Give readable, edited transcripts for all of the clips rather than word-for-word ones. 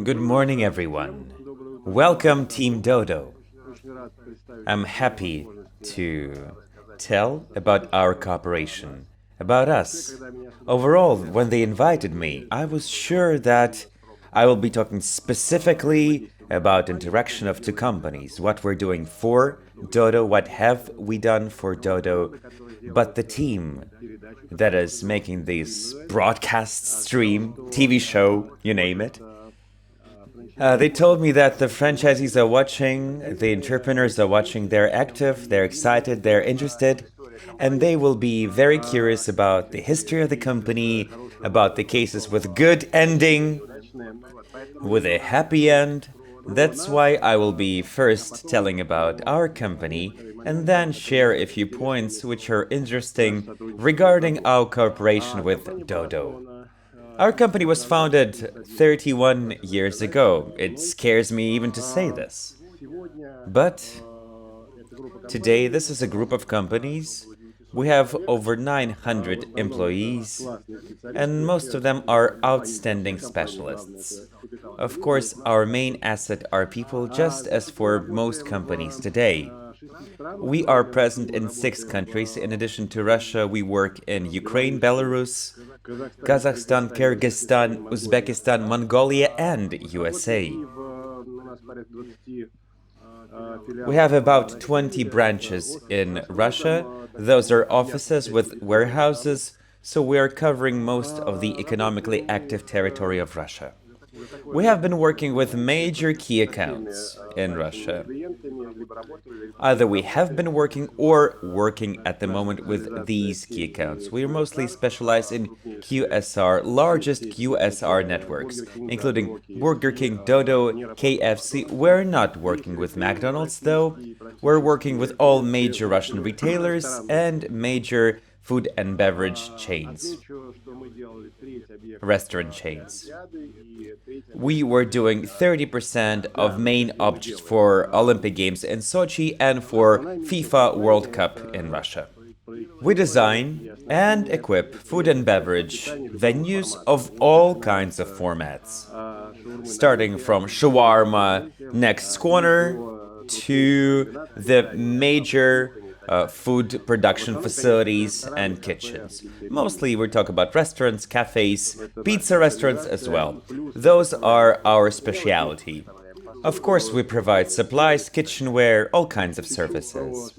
Good morning, everyone. Welcome, Team Dodo. I'm happy to tell about our cooperation, about us. Overall, when they invited me, I was sure that I will be talking specifically about interaction of two companies, what we're doing for Dodo, what have we done for Dodo, but the team that is making this broadcast stream, TV show, you name it. They told me that the franchisees are watching, the entrepreneurs are watching, they're active, they're excited, they're interested, and they will be very curious about the history of the company, about the cases with good ending, with a happy end. That's why I will be first telling about our company and then share a few points which are interesting regarding our cooperation with Dodo. Our company was founded 31 years ago. It scares me even to say this. But today, this is a group of companies. We have over 900 employees, and most of them are outstanding specialists. Of course, our main asset are people, just as for most companies today. We are present in 6 countries. In addition to Russia, we work in Ukraine, Belarus, Kazakhstan, Kyrgyzstan, Uzbekistan, Mongolia, and USA. We have about 20 branches in Russia. Those are offices with warehouses, so we are covering most of the economically active territory of Russia. We have been working with major key accounts in Russia. Either we have been working or working at the moment with these key accounts. We are mostly specialized in QSR, largest QSR networks, including Burger King, Dodo, KFC. We're not working with McDonald's though. We're working with all major Russian retailers and major food and beverage chains, restaurant chains. We were doing 30% of main objects for Olympic Games in Sochi and for FIFA World Cup in Russia. We design and equip food and beverage venues of all kinds of formats, starting from shawarma next corner to the major food production facilities and kitchens. Mostly we talk about restaurants, cafes, pizza restaurants as well. Those are our specialty. Of course, we provide supplies, kitchenware, all kinds of services.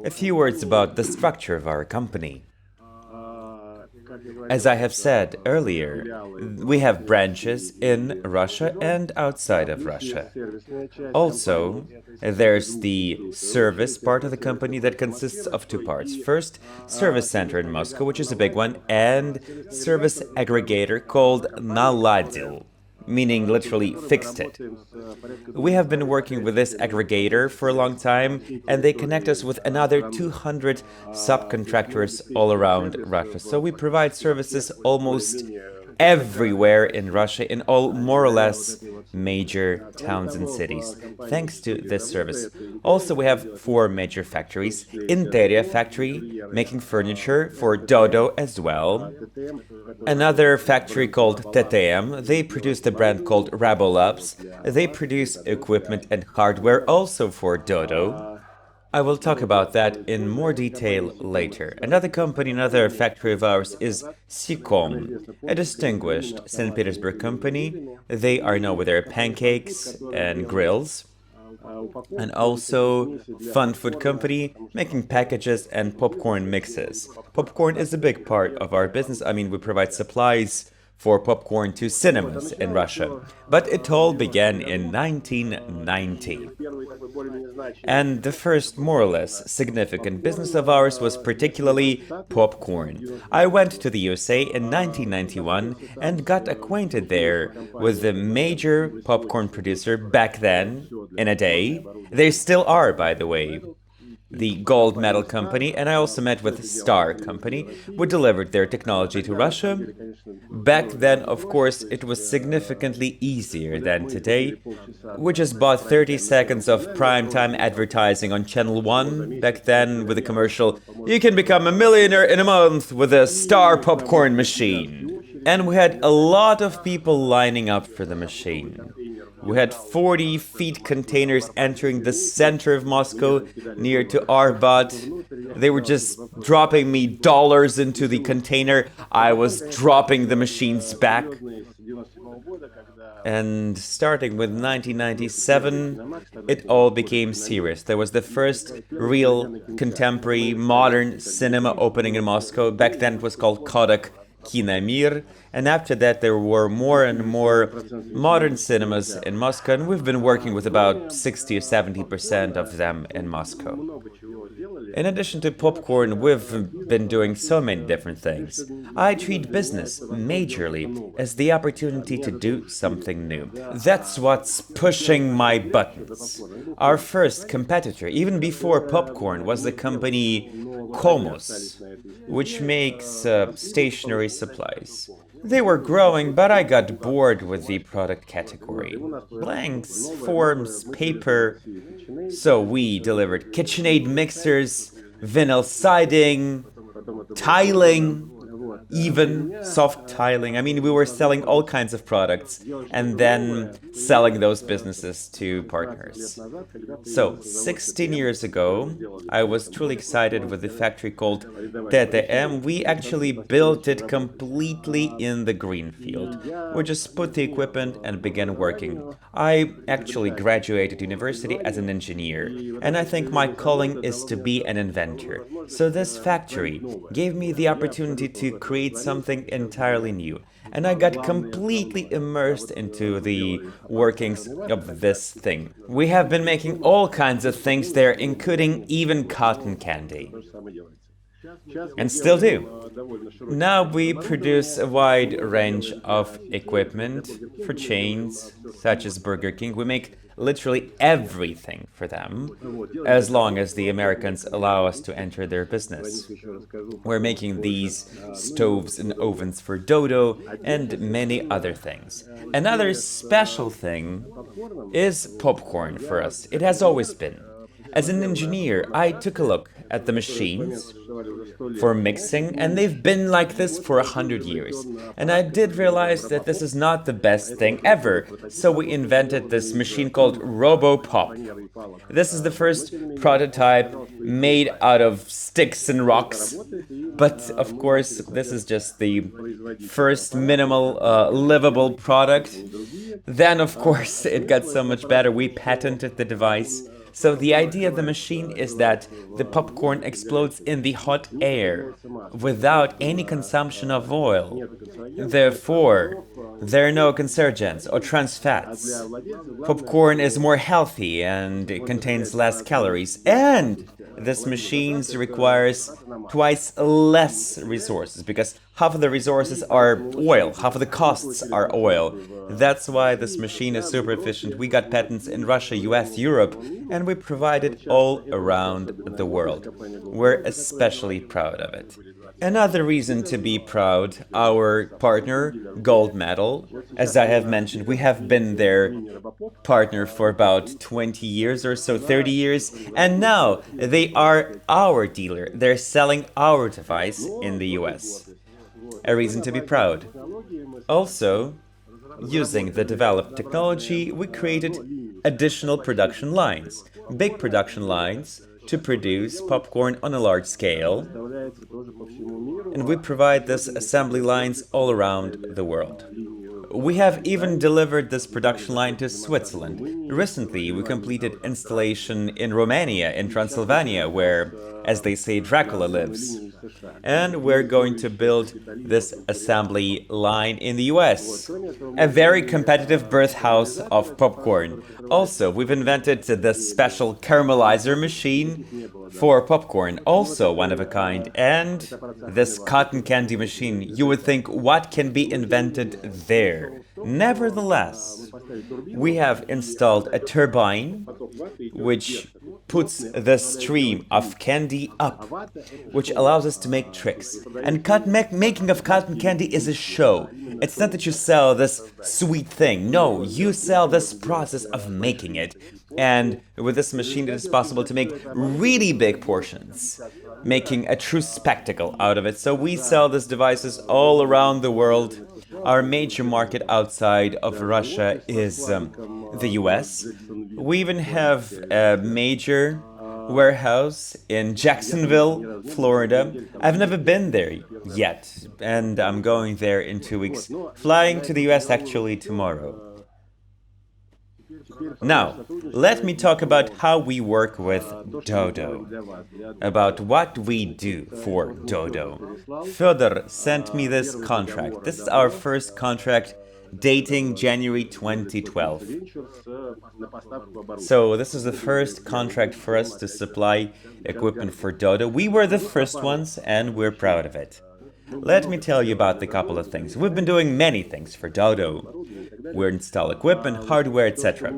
A few words about the structure of our company. As I have said earlier, we have branches in Russia and outside of Russia. Also, there's the service part of the company that consists of 2 parts. First, service center in Moscow, which is a big one, and service aggregator called Naladil, meaning literally fixed it. We have been working with this aggregator for a long time, and they connect us with another 200 subcontractors all around Russia. So we provide services almost everywhere in Russia, in all more or less major towns and cities, thanks to this service. Also, we have 4 major factories. Interia factory, making furniture for Dodo as well. Another factory called TTM, they produce the brand called Robo-Pop. They produce equipment and hardware also for Dodo. I will talk about that in more detail later. Another company, another factory of ours is Sikom, a distinguished St. Petersburg company. They are known with their pancakes and grills. And also fun food company making packages and popcorn mixes. Popcorn is a big part of our business. I mean, we provide supplies for popcorn to cinemas in Russia. But it all began in 1990. And the first, more or less, significant business of ours was particularly popcorn. I went to the USA in 1991 and got acquainted there with the major popcorn producer back then, in a day. They still are, by the way. The Gold Medal Company, and I also met with Star Company, who delivered their technology to Russia. Back then, of course, it was significantly easier than today. We just bought 30 seconds of primetime advertising on Channel 1 back then with a commercial, "You can become a millionaire in a month with a Star popcorn machine." And we had a lot of people lining up for the machine. We had 40 feet containers entering the center of Moscow near to Arbat. They were just dropping me dollars into the container. I was dropping the machines back. And starting with 1997, it all became serious. There was the first real contemporary modern cinema opening in Moscow. Back then it was called Kodak Kinomir, and after that there were more and more modern cinemas in Moscow, and we've been working with about 60 or 70% of them in Moscow. In addition to popcorn, we've been doing so many different things. I treat business majorly as the opportunity to do something new. That's what's pushing my buttons. Our first competitor, even before popcorn, was the company Komos, which makes stationery supplies. They were growing, but I got bored with the product category. Blanks, forms, paper. So we delivered KitchenAid mixers, vinyl siding, tiling, even soft tiling. I mean, we were selling all kinds of products and then selling those businesses to partners. So, 16 years ago, I was truly excited with the factory called TTM. We actually built it completely in the greenfield. We just put the equipment and began working. I actually graduated university as an engineer, and I think my calling is to be an inventor. So this factory gave me the opportunity to create something entirely new, and I got completely immersed into the workings of this thing. We have been making all kinds of things there, including even cotton candy. And still do. Now we produce a wide range of equipment for chains, such as Burger King. We make literally everything for them, as long as the Americans allow us to enter their business. We're making these stoves and ovens for Dodo and many other things. Another special thing is popcorn for us. It has always been. As an engineer, I took a look at the machines for mixing, and they've been like this for 100 years. And I did realize that this is not the best thing ever, so we invented this machine called Robo-Pop. This is the first prototype made out of sticks and rocks, but of course this is just the first minimal livable product. Then of course it got so much better, we patented the device. So the idea of the machine is that the popcorn explodes in the hot air without any consumption of oil. Therefore, there are no cancerogens or trans fats. Popcorn is more healthy and it contains less calories. And this machine requires twice less resources because half of the resources are oil, half of the costs are oil. That's why this machine is super efficient. We got patents in Russia, US, Europe, and we provide it all around the world. We're especially proud of it. Another reason to be proud, our partner, Gold Medal. As I have mentioned, we have been their partner for about 20 years or so, 30 years, and now they are our dealer. They're selling our device in the US. A reason to be proud. Also, using the developed technology, we created additional production lines, big production lines, to produce popcorn on a large scale, and we provide this assembly lines all around the world. We have even delivered this production line to Switzerland. Recently, we completed installation in Romania, in Transylvania, where, as they say, Dracula lives. And we're going to build this assembly line in the US. A very competitive birth house of popcorn. Also, we've invented this special caramelizer machine for popcorn, also one of a kind. And this cotton candy machine, you would think, what can be invented there? Nevertheless, we have installed a turbine which puts the stream of candy up, which allows us to make tricks. And making of cotton candy is a show. It's not that you sell this sweet thing. No, you sell this process of making it. And with this machine, it is possible to make really big portions, making a true spectacle out of it. So we sell these devices all around the world. Our major market outside of Russia is the US. We even have a major warehouse in Jacksonville, Florida. I've never been there yet, and I'm going there in 2 weeks, flying to the US actually tomorrow. Now, let me talk about how we work with Dodo, about what we do for Dodo. Fyodor sent me this contract. This is our first contract dating January 2012. So this is the first contract for us to supply equipment for Dodo. We were the first ones, and we're proud of it. Let me tell you about a couple of things. We've been doing many things for Dodo. We install equipment, hardware, etc.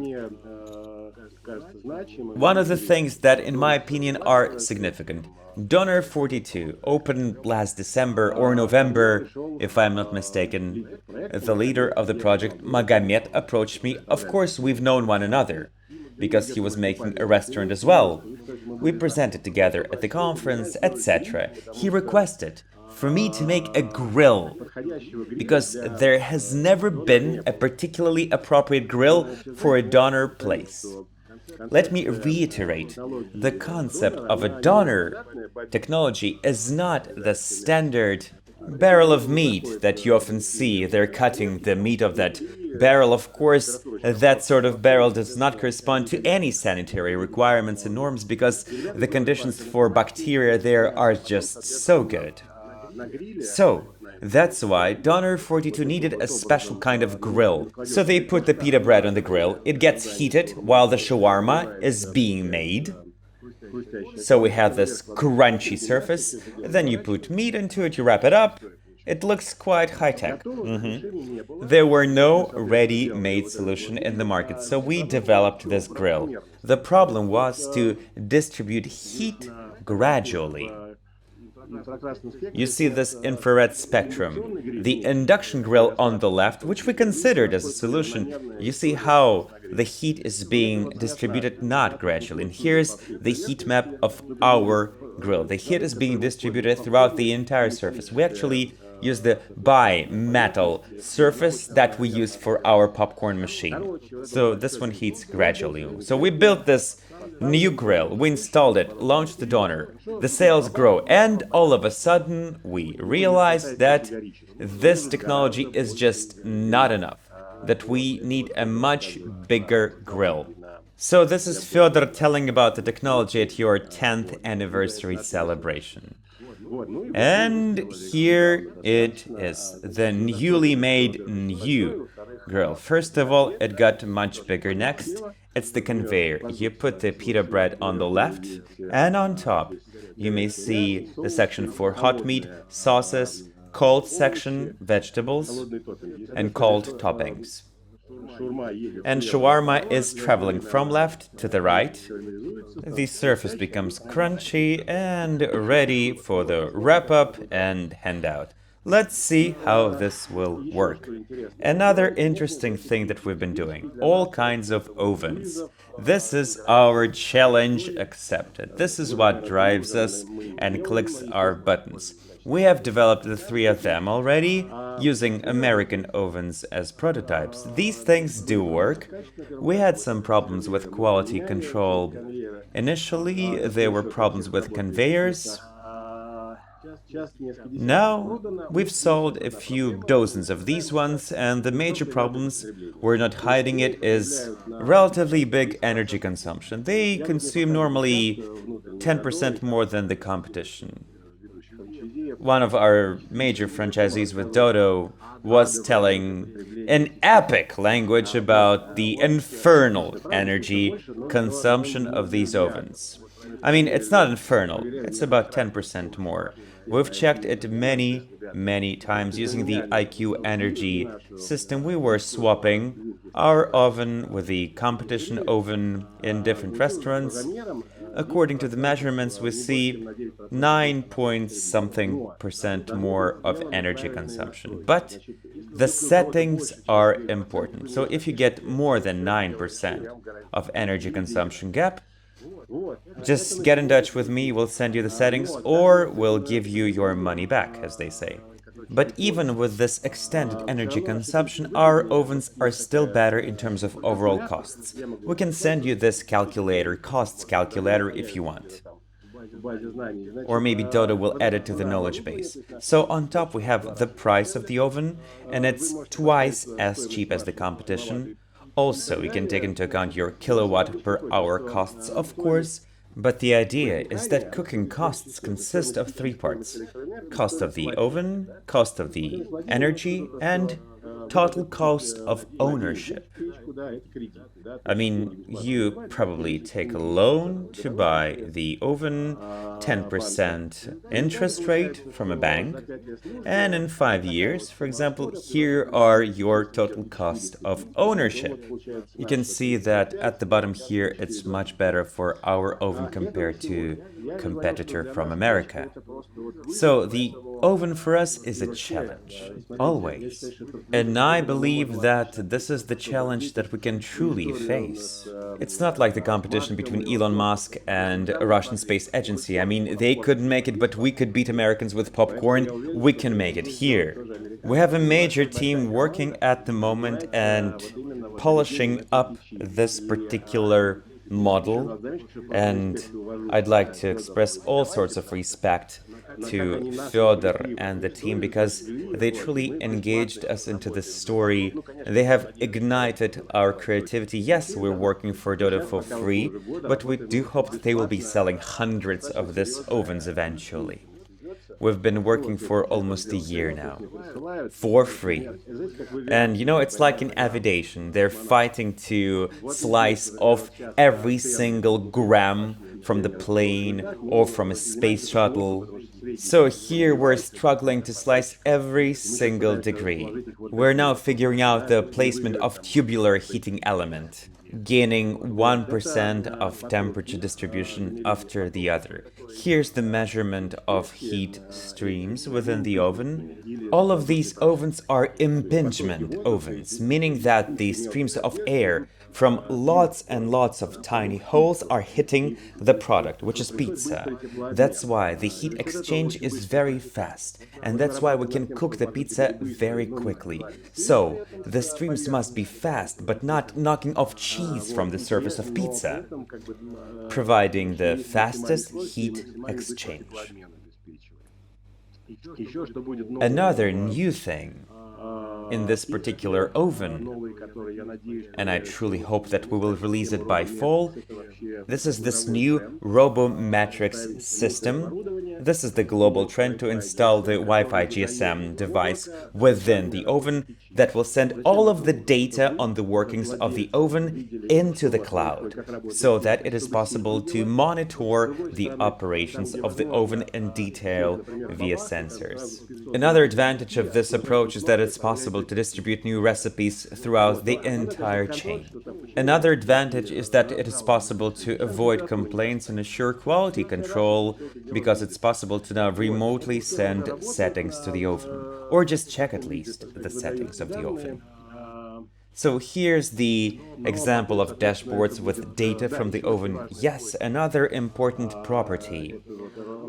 One of the things that, in my opinion, are significant. Donor 42 opened last December or November, if I'm not mistaken. The leader of the project, Magomed, approached me. Of course, we've known one another, because he was making a restaurant as well. We presented together at the conference, etc. He requested for me to make a grill, because there has never been a particularly appropriate grill for a donor place. Let me reiterate, the concept of a donor technology is not the standard barrel of meat that you often see. They're cutting the meat of that barrel. Of course, that sort of barrel does not correspond to any sanitary requirements and norms, because the conditions for bacteria there are just so good. So, that's why Donor 42 needed a special kind of grill. So they put the pita bread on the grill, it gets heated while the shawarma is being made. So we have this crunchy surface, then you put meat into it, you wrap it up. It looks quite high-tech. There were no ready-made solution in the market, so we developed this grill. The problem was to distribute heat gradually. You see this infrared spectrum. The induction grill on the left, which we considered as a solution, you see how the heat is being distributed not gradually. And here's the heat map of our grill. The heat is being distributed throughout the entire surface. We actually use the bi-metal surface that we use for our popcorn machine. So this one heats gradually. So we built this new grill, we installed it, launched the donor, the sales grow, and all of a sudden we realized that this technology is just not enough, that we need a much bigger grill. So this is Fyodor telling about the technology at your 10th anniversary celebration. And here it is, the newly made new grill. First of all, it got much bigger. Next, it's the conveyor. You put the pita bread on the left, and on top you may see the section for hot meat, sauces, cold section, vegetables, and cold toppings. And shawarma is traveling from left to the right. The surface becomes crunchy and ready for the wrap-up and handout. Let's see how this will work. Another interesting thing that we've been doing, all kinds of ovens. This is our challenge accepted. This is what drives us and clicks our buttons. We have developed the 3 of them already, using American ovens as prototypes. These things do work. We had some problems with quality control. Initially, there were problems with conveyors. Now, we've sold a few dozens of these ones, and the major problems, we're not hiding it, is relatively big energy consumption. They consume normally 10% more than the competition. One of our major franchisees with Dodo was telling an epic language about the infernal energy consumption of these ovens. I mean, it's not infernal, it's about 10% more. We've checked it many times using the IQ energy system. We were swapping our oven with the competition oven in different restaurants. according to the measurements, we see 9 point something percent more of energy consumption. But the settings are important. So if you get more than 9% of energy consumption gap, just get in touch with me, we'll send you the settings, or we'll give you your money back, as they say. But even with this extended energy consumption, our ovens are still better in terms of overall costs. We can send you this calculator, costs calculator, if you want. Or maybe Dodo will add it to the knowledge base. So on top we have the price of the oven, and it's twice as cheap as the competition. Also, you can take into account your kilowatt per hour costs, of course, but the idea is that cooking costs consist of three parts: cost of the oven, cost of the energy, and total cost of ownership. I mean, you probably take a loan to buy the oven, 10% interest rate from a bank, and in 5 years, for example, here are your total cost of ownership. You can see that at the bottom here, it's much better for our oven compared to competitor from America. So the oven for us is a challenge, always. And I believe that this is the challenge that we can truly face. It's not like the competition between Elon Musk and a Russian space agency. I mean, they couldn't make it, but we could beat Americans with popcorn. We can make it here. We have a major team working at the moment and polishing up this particular model, and I'd like to express all sorts of respect to Fyodor and the team, because they truly engaged us into this story. They have ignited our creativity. Yes, we're working for Dodo for free, but we do hope that they will be selling hundreds of these ovens eventually. We've been working for almost a year now, for free. And you know, it's like in aviation. They're fighting to slice off every single gram from the plane or from a space shuttle. So here we're struggling to slice every single degree. We're now figuring out the placement of tubular heating element, gaining 1% of temperature distribution after the other. Here's the measurement of heat streams within the oven. All of these ovens are impingement ovens, meaning that the streams of air from lots and lots of tiny holes are hitting the product, which is pizza. That's why the heat exchange is very fast, and that's why we can cook the pizza very quickly. So, the streams must be fast, but not knocking off cheese from the surface of pizza, providing the fastest heat exchange. Another new thing in this particular oven, and I truly hope that we will release it by fall, this is this new Robo-Matrix system. This is the global trend to install the Wi-Fi GSM device within the oven that will send all of the data on the workings of the oven into the cloud, so that it is possible to monitor the operations of the oven in detail via sensors. Another advantage of this approach is that it's possible to distribute new recipes throughout the entire chain. Another advantage is that it is possible to avoid complaints and assure quality control, because it's possible to now remotely send settings to the oven, or just check at least the settings of the oven. So here's the example of dashboards with data from the oven. Yes, another important property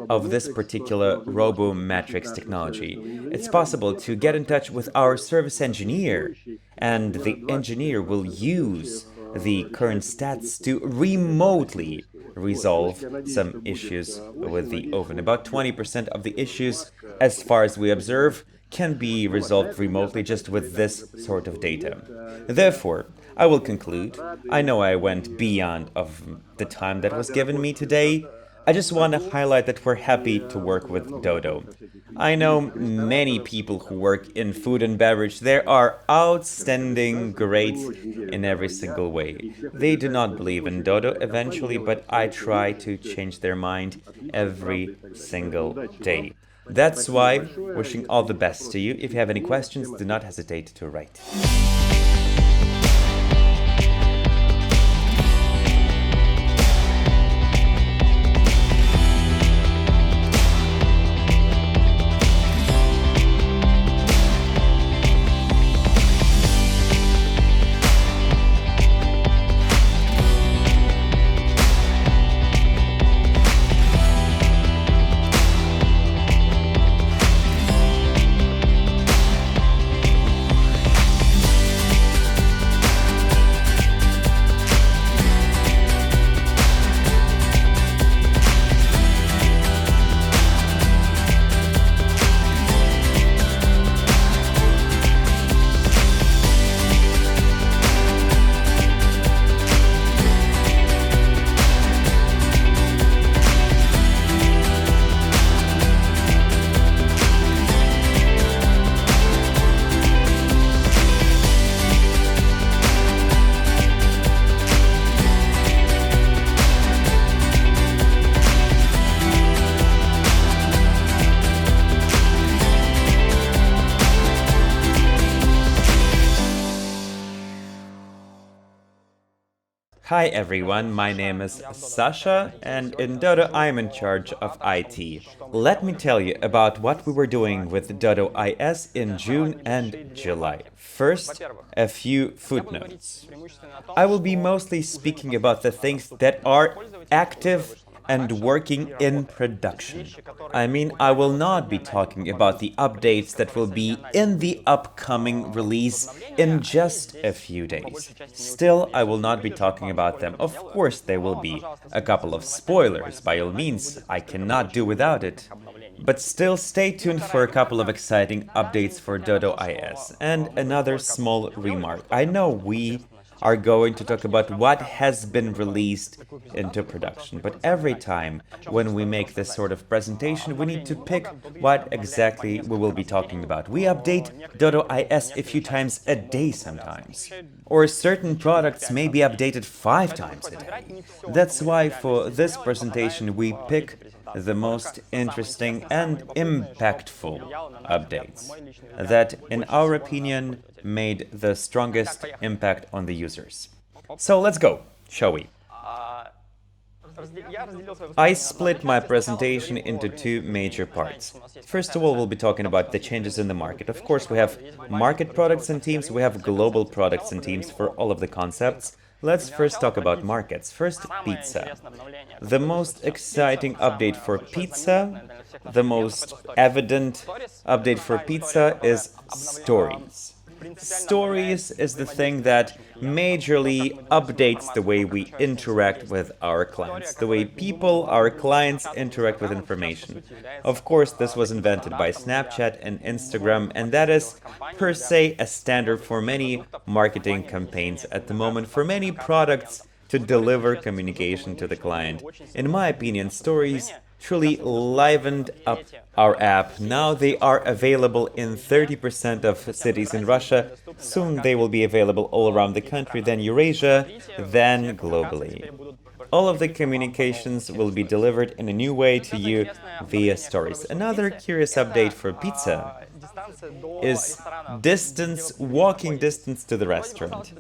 of this particular Robo-Matrix technology. It's possible to get in touch with our service engineer, and the engineer will use the current stats to remotely resolve some issues with the oven. About 20% of the issues, as far as we observe, can be resolved remotely just with this sort of data. Therefore, I will conclude. I know I went beyond of the time that was given me today. I just want to highlight that we're happy to work with Dodo. I know many people who work in food and beverage. They are outstanding, great in every single way. They do not believe in Dodo eventually, but I try to change their mind every single day. That's why, wishing all the best to you. If you have any questions, do not hesitate to write. Hi everyone, my name is Sasha, and in Dodo I'm in charge of IT. Let me tell you about what we were doing with Dodo IS in June and July. First, a few footnotes. I will be mostly speaking about the things that are active and working in production. I mean, I will not be talking about the updates that will be in the upcoming release in just a few days. Still, I will not be talking about them. Of course, there will be a couple of spoilers, by all means, I cannot do without it. But still, stay tuned for a couple of exciting updates for Dodo IS. And another small remark. I know we are going to talk about what has been released into production. But every time when we make this sort of presentation, we need to pick what exactly we will be talking about. We update Dodo IS a few times a day sometimes. Or certain products may be updated 5 times a day. That's why for this presentation we pick the most interesting and impactful updates that, in our opinion, made the strongest impact on the users. So let's go, shall we? I split my presentation into 2 major parts. First of all, we'll be talking about the changes in the market. Of course, we have market products and teams, we have global products and teams for all of the concepts. Let's first talk about markets. First, pizza. The most exciting update for pizza, the most evident update for pizza is Stories. Stories is the thing that majorly updates the way we interact with our clients, the way people, our clients, interact with information. Of course, this was invented by Snapchat and Instagram, and that is per se a standard for many marketing campaigns at the moment, for many products to deliver communication to the client. In my opinion, Stories truly livened up our app. Now they are available in 30% of cities in Russia. Soon they will be available all around the country, then Eurasia, then globally. All of the communications will be delivered in a new way to you via Stories. Another curious update for pizza is walking distance to the restaurant,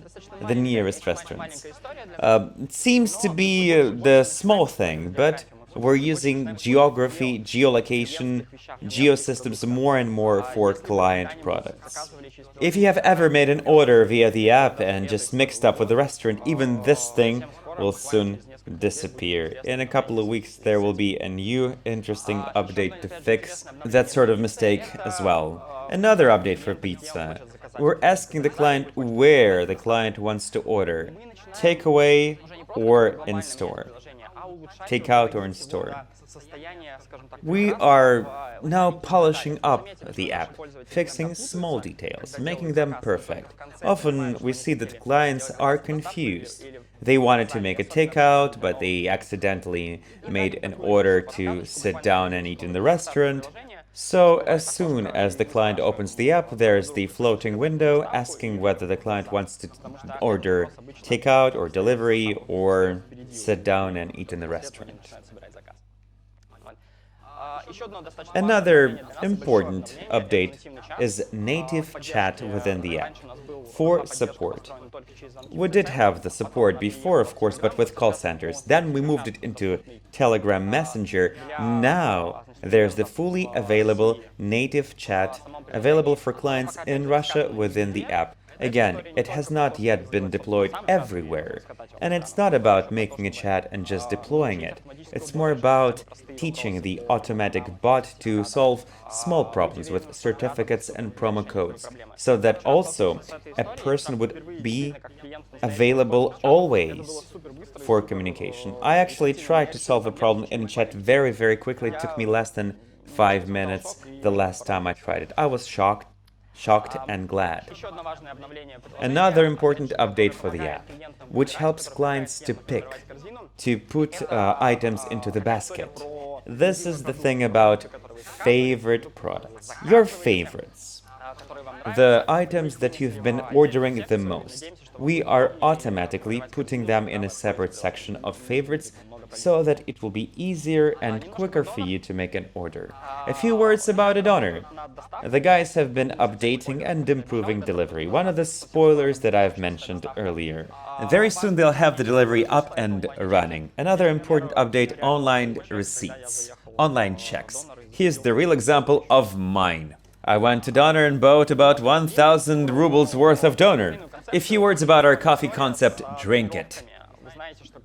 the nearest restaurants. It seems to be the small thing, but we're using geography, geolocation, geosystems more and more for client products. If you have ever made an order via the app and just mixed up with the restaurant, even this thing will soon disappear. In a couple of weeks there will be a new interesting update to fix that sort of mistake as well. Another update for pizza. We're asking the client where the client wants to order, takeaway or in store. Take out or in store. We are now polishing up the app, fixing small details, making them perfect. Often we see that clients are confused. They wanted to make a takeout, but they accidentally made an order to sit down and eat in the restaurant. So as soon as the client opens the app, there's the floating window asking whether the client wants to order takeout or delivery or sit down and eat in the restaurant. Another important update is native chat within the app for support. We did have the support before, of course, but with call centers. Then we moved it into Telegram Messenger. Now there's the fully available native chat available for clients in Russia within the app. Again, it has not yet been deployed everywhere, and it's not about making a chat and just deploying it. It's more about teaching the automatic bot to solve small problems with certificates and promo codes, so that also a person would be available always for communication. I actually tried to solve a problem in chat very quickly. It took me less than 5 minutes the last time I tried it. I was shocked and glad. Another important update for the app, which helps clients to pick, to put items into the basket. This is the thing about favorite products. Your favorites. The items that you've been ordering the most. We are automatically putting them in a separate section of favorites so that it will be easier and quicker for you to make an order. A few words about a donor. The guys have been updating and improving delivery, one of the spoilers that I've mentioned earlier. Very soon they'll have the delivery up and running. Another important update, online receipts, online checks. Here's the real example of mine. I went to Donor and bought about 1,000 rubles worth of Donor. A few words about our coffee concept, Drink It.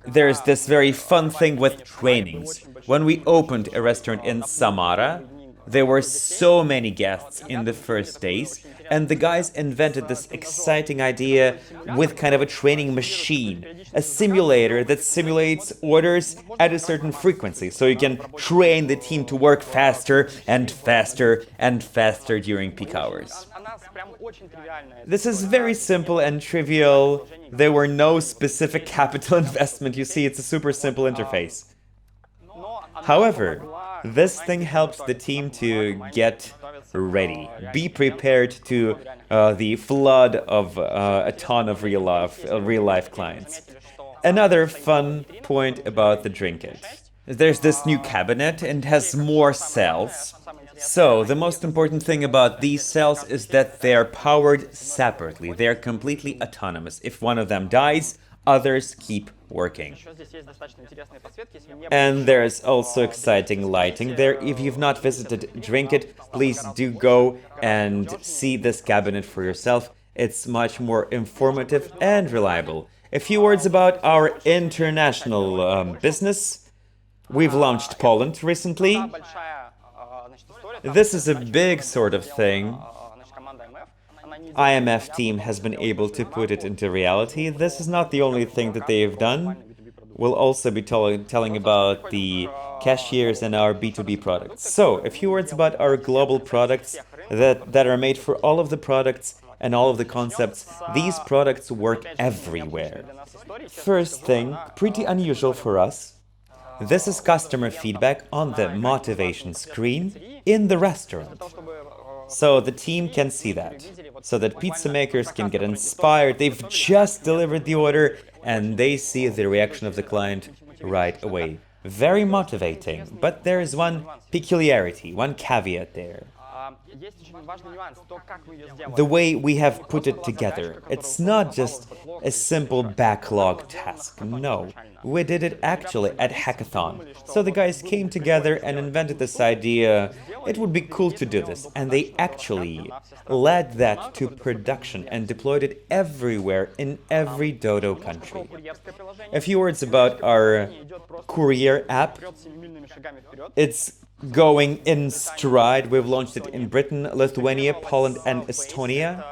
There's this very fun thing with trainings. When we opened a restaurant in Samara, there were so many guests in the first days, and the guys invented this exciting idea with kind of a training machine, a simulator that simulates orders at a certain frequency, so you can train the team to work faster and faster and faster during peak hours. This is very simple and trivial. There were no specific capital investment. You see, it's a super simple interface. However, this thing helps the team to get ready, be prepared to the flood of a ton of real life clients. Another fun point about the Drink It. There's this new cabinet and has more cells. So, the most important thing about these cells is that they're powered separately. They're completely autonomous. If one of them dies, others keep working. And there's also exciting lighting there. If you've not visited Drink It, please do go and see this cabinet for yourself. It's much more informative and reliable. A few words about our international business. We've launched Poland recently. This is a big sort of thing. IMF team has been able to put it into reality. This is not the only thing that they've done. We'll also be telling about the cashiers and our B2B products. So, a few words about our global products that are made for all of the products and all of the concepts. These products work everywhere. First thing, pretty unusual for us. This is customer feedback on the motivation screen in the restaurant. So the team can see that, so that pizza makers can get inspired. They've just delivered the order and they see the reaction of the client right away. Very motivating, but there is one peculiarity, one caveat there. The way we have put it together, it's not just a simple backlog task, no. We did it actually at Hackathon. So the guys came together and invented this idea, it would be cool to do this, and they actually led that to production and deployed it everywhere in every Dodo country. A few words about our courier app. It's going in stride. We've launched it in Britain, Lithuania, Poland, and Estonia.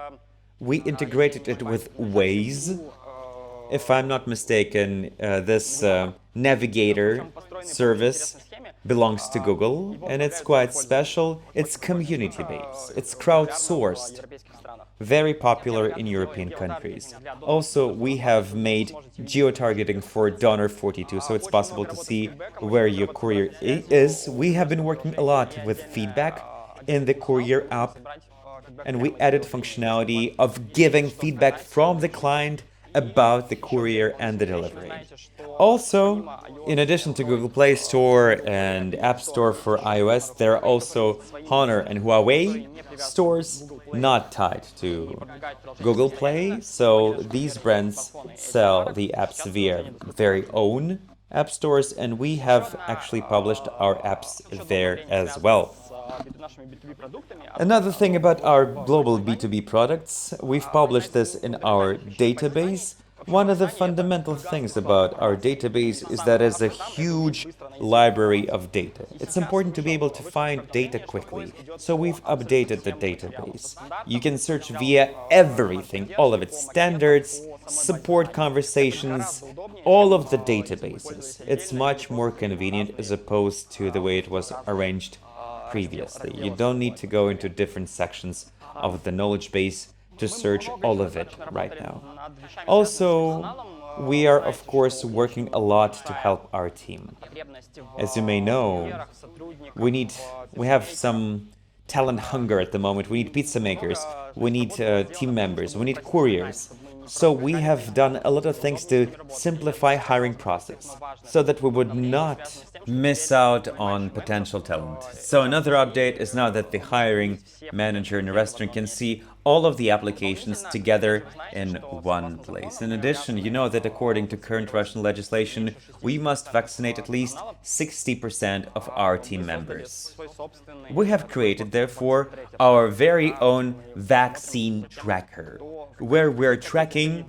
We integrated it with Waze. If I'm not mistaken, this navigator service belongs to Google, and it's quite special. It's community-based. It's crowdsourced. Very popular in European countries. Also, we have made geo-targeting for Donor42, so it's possible to see where your courier is. We have been working a lot with feedback in the courier app, and we added functionality of giving feedback from the client about the courier and the delivery. Also, in addition to Google Play Store and App Store for iOS, there are also Honor and Huawei stores not tied to Google Play, so these brands sell the apps via their own app stores, and we have actually published our apps there as well. Another thing about our global B2B products, we've published this in our database. One of the fundamental things about our database is that it's a huge library of data. It's important to be able to find data quickly, so we've updated the database. You can search via everything, all of its standards, support conversations, all of the databases. It's much more convenient as opposed to the way it was arranged previously. You don't need to go into different sections of the knowledge base to search all of it right now. Also, we are of course working a lot to help our team. As you may know, we have some talent hunger at the moment. We need pizza makers, we need team members, we need couriers. So we have done a lot of things to simplify hiring process so that we would not miss out on potential talent. So another update is now that the hiring manager in a restaurant can see all of the applications together in one place. In addition, you know that according to current Russian legislation, we must vaccinate at least 60% of our team members. We have created, therefore, our very own vaccine tracker, where we're tracking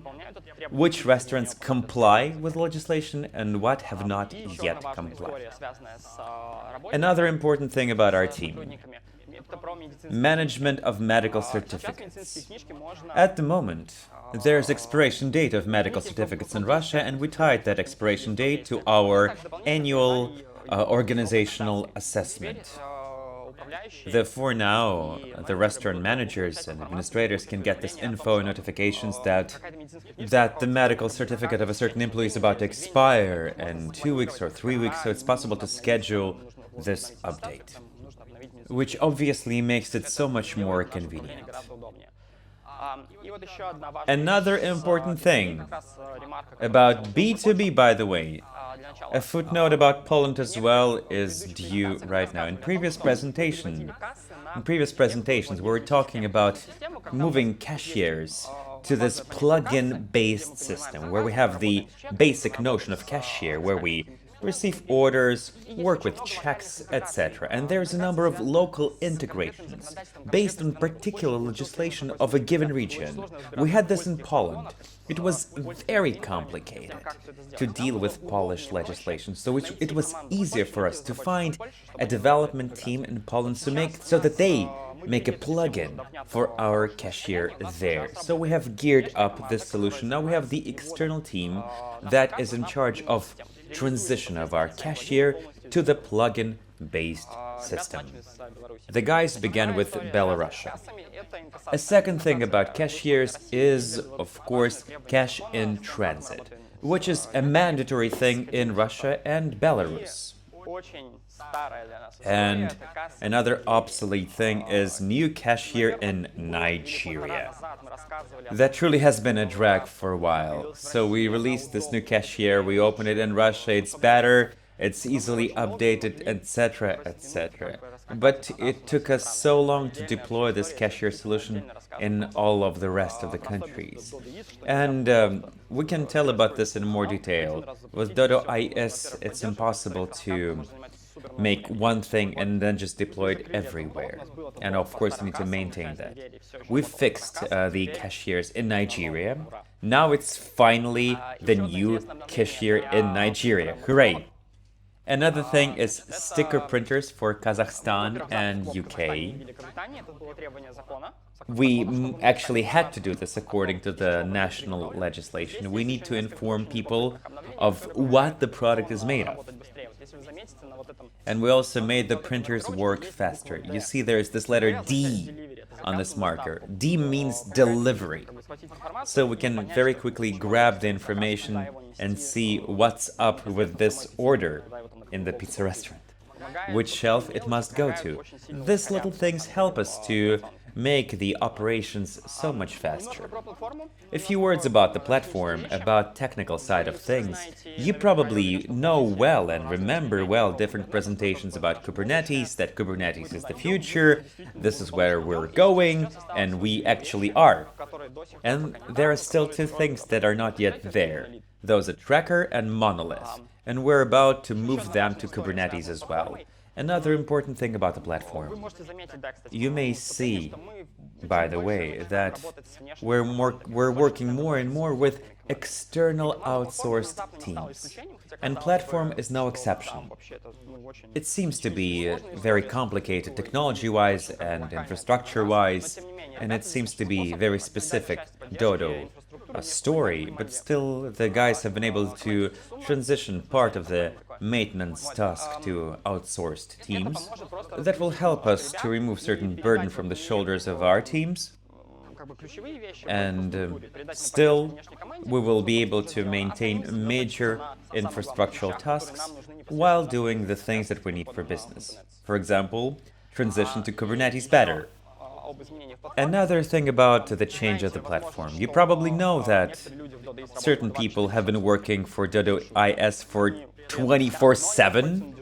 which restaurants comply with legislation and what have not yet complied. Another important thing about our team: management of medical certificates. At the moment, there's expiration date of medical certificates in Russia, and we tied that expiration date to our annual organizational assessment. Therefore, now the restaurant managers and administrators can get this info and notifications that the medical certificate of a certain employee is about to expire in 2 weeks or 3 weeks, so it's possible to schedule this update, which obviously makes it so much more convenient. Another important thing about B2B, by the way, a footnote about Poland as well is due right now. In previous presentations, we were talking about moving cashiers to this plugin-based system, where we have the basic notion of cashier, where we receive orders, work with checks, etc. And there's a number of local integrations based on particular legislation of a given region. We had this in Poland. It was very complicated to deal with Polish legislation, so it was easier for us to find a development team in Poland so that they make a plugin for our cashier there. So we have geared up this solution. Now we have the external team that is in charge of transition of our cashier to the plugin-based system. The guys began with Belarus. A second thing about cashiers is, of course, cash in transit, which is a mandatory thing in Russia and Belarus. And another obsolete thing is new cashier in Nigeria. That truly has been a drag for a while. So we released this new cashier, we opened it in Russia, it's better, it's easily updated, etc., etc. But it took us so long to deploy this cashier solution in all of the rest of the countries. And we can tell about this in more detail. With Dodo IS, it's impossible to make one thing and then just deploy it everywhere. And of course, you need to maintain that. We fixed the cashiers in Nigeria. Now it's finally the new cashier in Nigeria. Hooray! Another thing is sticker printers for Kazakhstan and UK. We actually had to do this according to the national legislation. We need to inform people of what the product is made of. And we also made the printers work faster. You see there's this letter D on this marker. D means delivery. So we can very quickly grab the information and see what's up with this order in the pizza restaurant, which shelf it must go to. These little things help us to make the operations so much faster. A few words about the platform, about technical side of things. You probably know well and remember well different presentations about Kubernetes, that Kubernetes is the future, this is where we're going, and we actually are. And there are still two things that are not yet there. Those are Tracker and Monolith, and we're about to move them to Kubernetes as well. Another important thing about the platform. You may see, by the way, that we're working more and more with external outsourced teams. And platform is no exception. It seems to be very complicated technology-wise and infrastructure-wise, and it seems to be very specific Dodo story, but still the guys have been able to transition part of the maintenance task to outsourced teams. That will help us to remove certain burden from the shoulders of our teams. And still, we will be able to maintain major infrastructural tasks while doing the things that we need for business. For example, transition to Kubernetes better. Another thing about the change of the platform. You probably know that certain people have been working for Dodo IS for 24/7.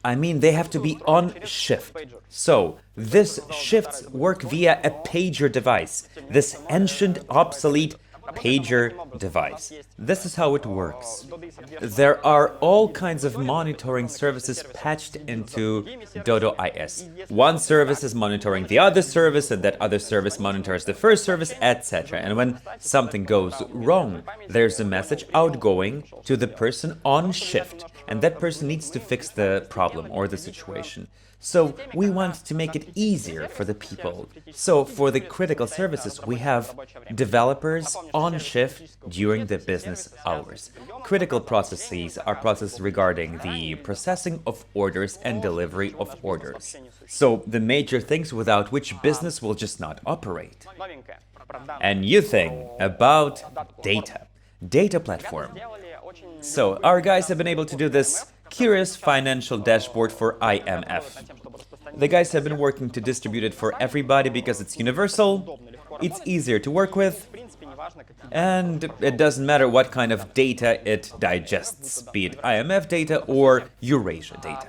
I mean, they have to be on shift. So, this shifts work via a pager device, this ancient, obsolete pager device. This is how it works. There are all kinds of monitoring services patched into Dodo IS. One service is monitoring the other service, and that other service monitors the first service, etc. And when something goes wrong, there's a message outgoing to the person on shift, and that person needs to fix the problem or the situation. So we want to make it easier for the people. So for the critical services, we have developers on shift during the business hours. Critical processes are processes regarding the processing of orders and delivery of orders. So the major things without which business will just not operate. A new thing about data platform. So our guys have been able to do this curious financial dashboard for IMF. The guys have been working to distribute it for everybody because it's universal, it's easier to work with, and it doesn't matter what kind of data it digests, be it IMF data or Eurasia data.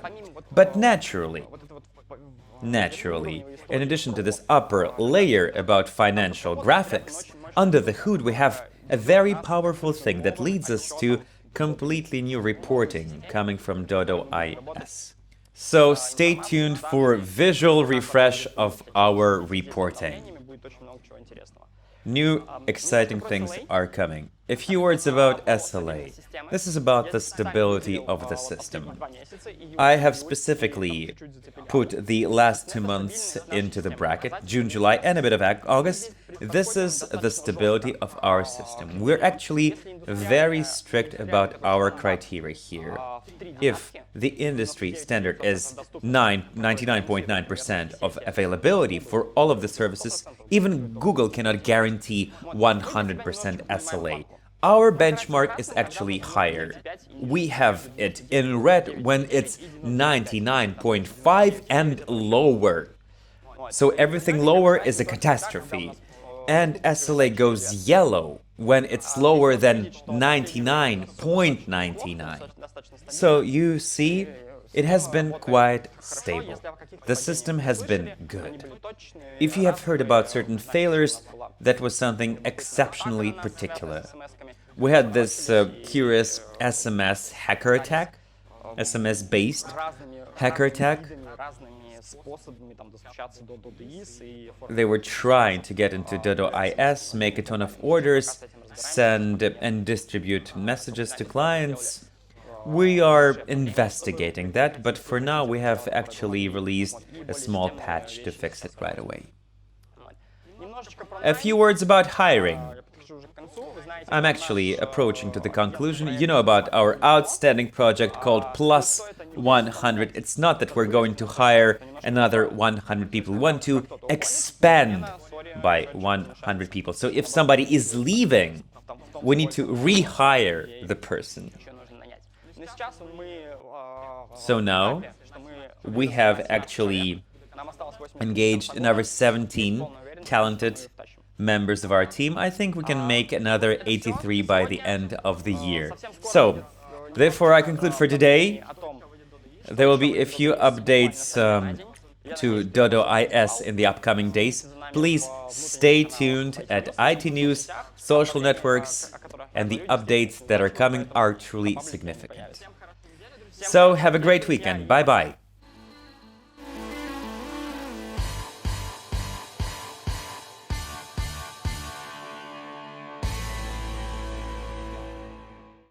But naturally, in addition to this upper layer about financial graphics, under the hood we have a very powerful thing that leads us to completely new reporting coming from Dodo IS. So stay tuned for visual refresh of our reporting. New exciting things are coming. A few words about SLA. This is about the stability of the system. I have specifically put the last 2 months into the bracket, June, July, and a bit of August. This is the stability of our system. We're actually very strict about our criteria here. If the industry standard is 99.9% of availability for all of the services, even Google cannot guarantee 100% SLA. Our benchmark is actually higher. We have it in red when it's 99.5 and lower. So everything lower is a catastrophe. And SLA goes yellow when it's lower than 99.99. So you see, it has been quite stable. The system has been good. If you have heard about certain failures, that was something exceptionally particular. We had this curious SMS hacker attack, SMS-based hacker attack. They were trying to get into Dodo IS, make a ton of orders, send and distribute messages to clients. We are investigating that, but for now we have actually released a small patch to fix it right away. A few words about hiring. I'm actually approaching to the conclusion. You know about our outstanding project called Plus 100. It's not that we're going to hire another 100 people. We want to expand by 100 people. So if somebody is leaving, we need to rehire the person. So now we have actually engaged another 17 talented members of our team. I think we can make another 83 by the end of the year. So, therefore, I conclude for today. There will be a few updates to Dodo IS in the upcoming days. Please stay tuned at IT News, social networks, and the updates that are coming are truly significant. So, have a great weekend. Bye-bye.